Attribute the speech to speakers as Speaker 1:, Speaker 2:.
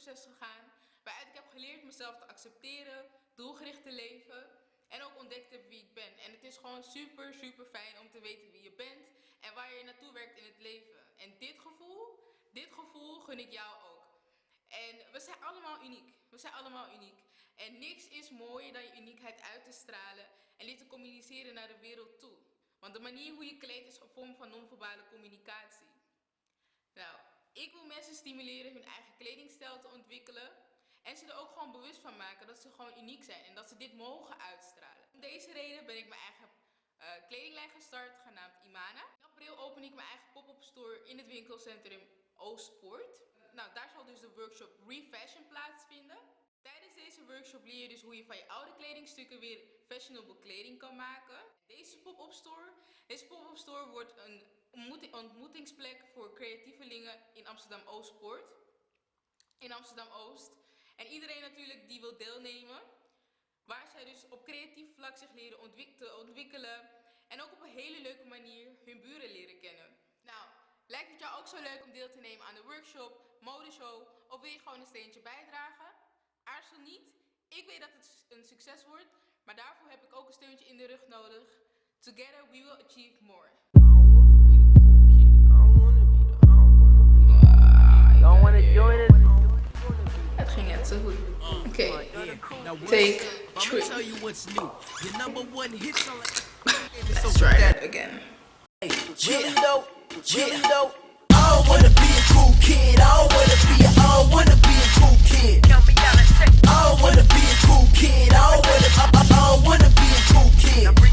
Speaker 1: proces gegaan. Waaruit ik heb geleerd mezelf te accepteren, doelgericht te leven. En ook ontdekt heb wie ik ben. En het is gewoon super, super fijn om te weten wie je bent. En waar je naartoe werkt in het leven. En dit gevoel gun ik jou ook. En we zijn allemaal uniek. We zijn allemaal uniek. En niks is mooier dan je uniekheid uit te stralen en dit te communiceren naar de wereld toe. Want de manier hoe je kleedt is een vorm van non-verbale communicatie. Nou, ik wil mensen stimuleren hun eigen kledingstijl te ontwikkelen. En ze er ook gewoon bewust van maken dat ze gewoon uniek zijn en dat ze dit mogen uitstralen. Om deze reden ben ik mijn eigen kledinglijn gestart, genaamd Imana. In april open ik mijn eigen pop-up store in het winkelcentrum Oostpoort. Nou, daar zal dus de workshop Refashion plaatsvinden. Tijdens deze workshop leer je dus hoe je van je oude kledingstukken weer fashionable kleding kan maken. Deze pop-up store wordt een ontmoetingsplek voor creatievelingen in Amsterdam Oostpoort. In Amsterdam Oost. En iedereen natuurlijk die wil deelnemen. Waar zij dus op creatief vlak zich leren ontwikkelen. En ook op een hele leuke manier hun buren leren kennen. Nou, lijkt het jou ook zo leuk om deel te nemen aan de workshop, modeshow of wil je gewoon een steentje bijdragen? Aarzel niet. Ik weet dat het een succes wordt, maar daarvoor heb ik ook een steuntje in de rug nodig. Together we will achieve more. Het ging net zo goed. Oké, take 3. Let's try that again.
Speaker 2: Really though, really though. I don't wanna be a cool kid. I don't wanna be a cool kid. I don't wanna be a cool kid. I don't wanna be a cool kid.